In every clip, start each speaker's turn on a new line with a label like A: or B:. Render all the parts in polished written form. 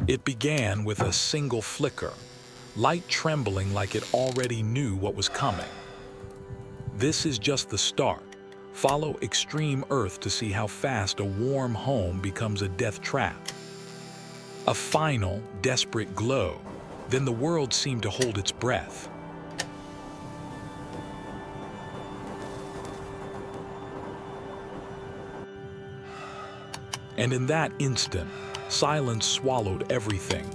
A: It began with a single flicker, light trembling like it already knew what was coming. This is just the start. Follow extreme Earth to see how fast a warm home becomes a death trap. A final, desperate glow. Then the world seemed to hold its breath. And in that instant, silence swallowed everything.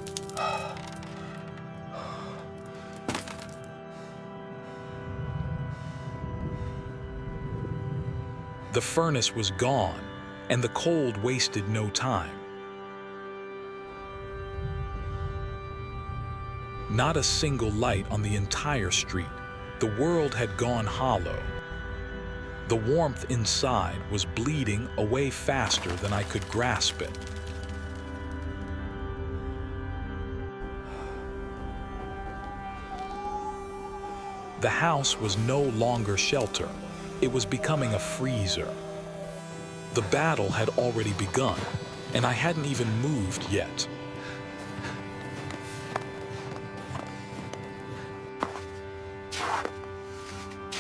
A: The furnace was gone, and the cold wasted no time. Not a single light on the entire street. The world had gone hollow. The warmth inside was bleeding away faster than I could grasp it. The house was no longer shelter. It was becoming a freezer. The battle had already begun, and I hadn't even moved yet.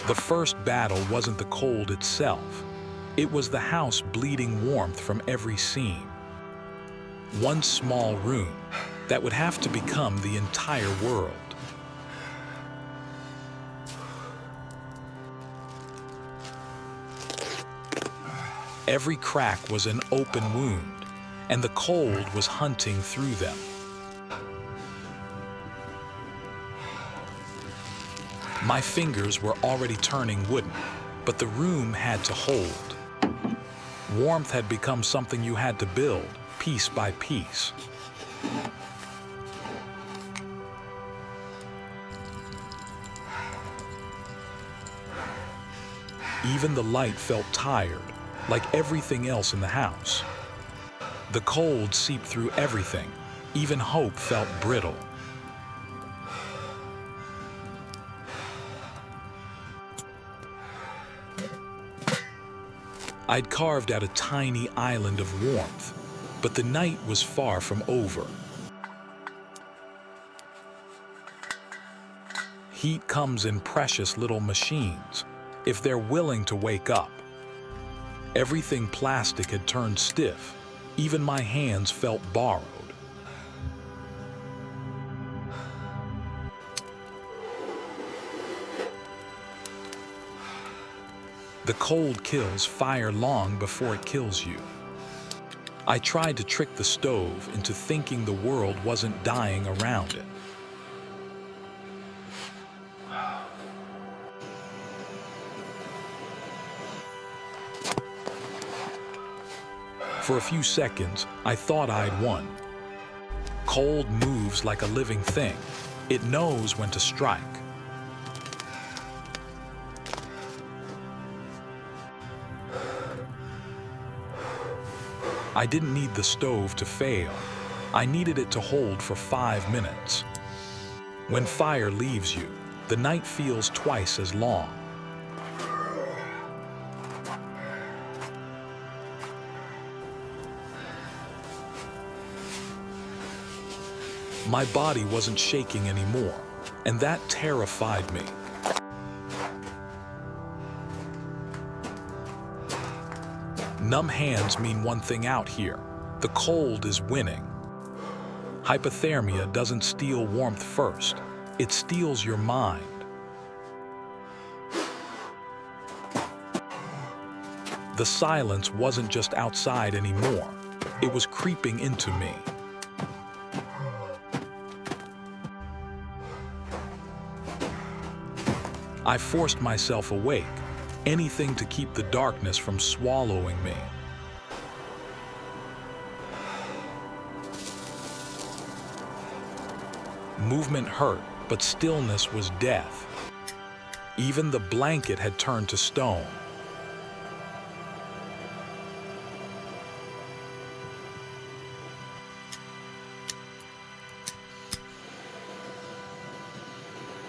A: The first battle wasn't the cold itself. It was the house bleeding warmth from every seam. One small room that would have to become the entire world. Every crack was an open wound, and the cold was hunting through them. My fingers were already turning wooden, but the room had to hold. Warmth had become something you had to build, piece by piece. Even the light felt tired, like everything else in the house. The cold seeped through everything. Even hope felt brittle. I'd carved out a tiny island of warmth, but the night was far from over. Heat comes in precious little machines, if they're willing to wake up. Everything plastic had turned stiff. Even my hands felt borrowed. The cold kills fire long before it kills you. I tried to trick the stove into thinking the world wasn't dying around it. For a few seconds, I thought I'd won. Cold moves like a living thing. It knows when to strike. I didn't need the stove to fail. I needed it to hold for 5 minutes. When fire leaves you, the night feels twice as long. My body wasn't shaking anymore, and that terrified me. Numb hands mean one thing out here. The cold is winning. Hypothermia doesn't steal warmth first. It steals your mind. The silence wasn't just outside anymore. It was creeping into me. I forced myself awake, anything to keep the darkness from swallowing me. Movement hurt, but stillness was death. Even the blanket had turned to stone.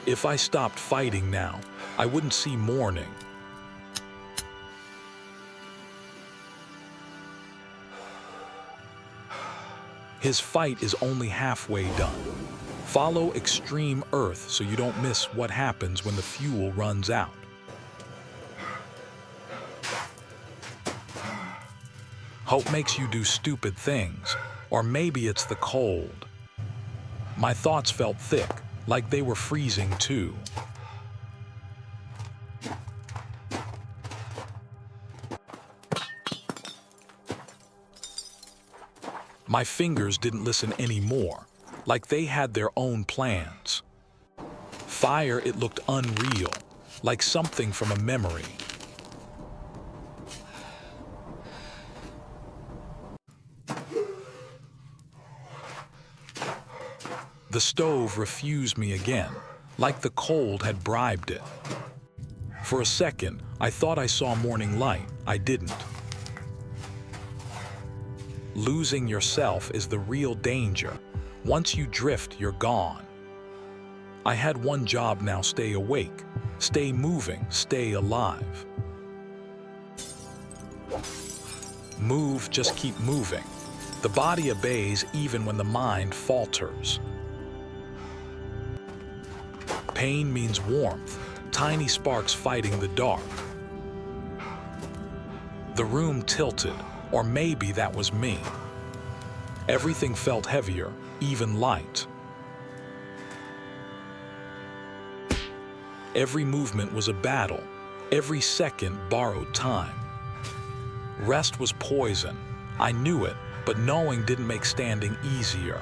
A: If I stopped fighting now, I wouldn't see morning. His fight is only halfway done. Follow Extreme Earth so you don't miss what happens when the fuel runs out. Hope makes you do stupid things, or maybe it's the cold. My thoughts felt thick, like they were freezing too. My fingers didn't listen anymore, like they had their own plans. Fire, it looked unreal, like something from a memory. The stove refused me again, like the cold had bribed it. For a second, I thought I saw morning light. I didn't. Losing yourself is the real danger. Once you drift, you're gone. I had one job now: stay awake, stay moving, stay alive. Move, just keep moving. The body obeys even when the mind falters. Pain means warmth, tiny sparks fighting the dark. The room tilted, or maybe that was me. Everything felt heavier, even light. Every movement was a battle, every second borrowed time. Rest was poison. I knew it, but knowing didn't make standing easier.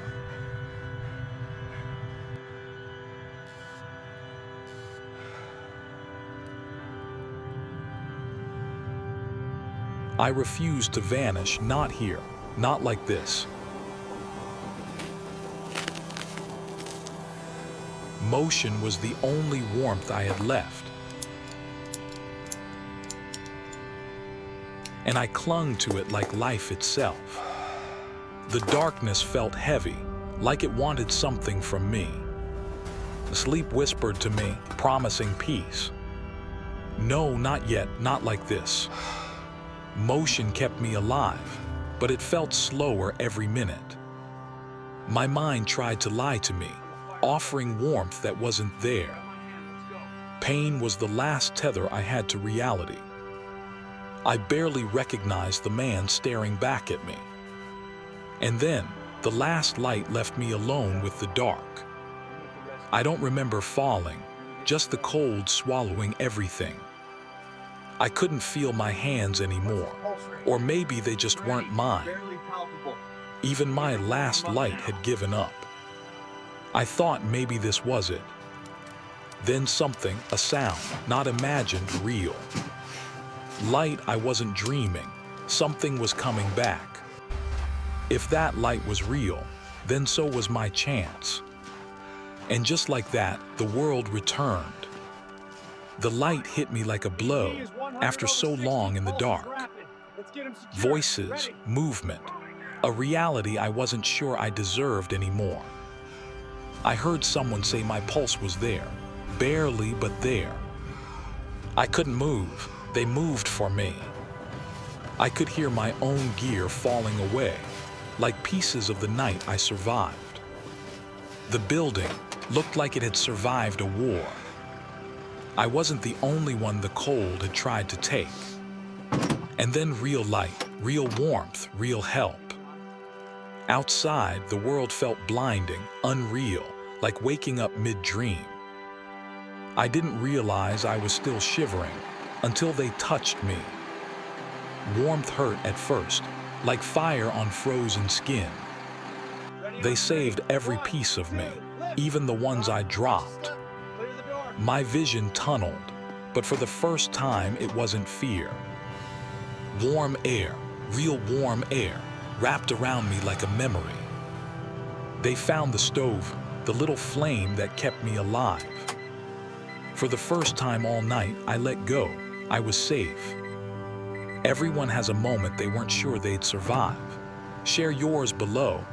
A: I refused to vanish, not here, not like this. Motion was the only warmth I had left. And I clung to it like life itself. The darkness felt heavy, like it wanted something from me. Sleep whispered to me, promising peace. No, not yet, not like this. Motion kept me alive, but it felt slower every minute. My mind tried to lie to me, offering warmth that wasn't there. Pain was the last tether I had to reality. I barely recognized the man staring back at me. And then, the last light left me alone with the dark. I don't remember falling, just the cold swallowing everything. I couldn't feel my hands anymore, or maybe they just weren't mine. Even my last light had given up. I thought maybe this was it. Then something, a sound, not imagined, real. Light, I wasn't dreaming. Something was coming back. If that light was real, then so was my chance. And just like that, the world returned. The light hit me like a blow after so long in the dark. Voices, movement, a reality I wasn't sure I deserved anymore. I heard someone say my pulse was there, barely, but there. I couldn't move, they moved for me. I could hear my own gear falling away, like pieces of the night I survived. The building looked like it had survived a war. I wasn't the only one the cold had tried to take. And then real light, real warmth, real help. Outside, the world felt blinding, unreal, like waking up mid-dream. I didn't realize I was still shivering until they touched me. Warmth hurt at first, like fire on frozen skin. They saved every piece of me, even the ones I dropped. My vision tunneled, but for the first time it wasn't fear. Warm air, real warm air, wrapped around me like a memory. They found the stove, the little flame that kept me alive. For the first time all night, I let go. I was safe. Everyone has a moment they weren't sure they'd survive. Share yours below.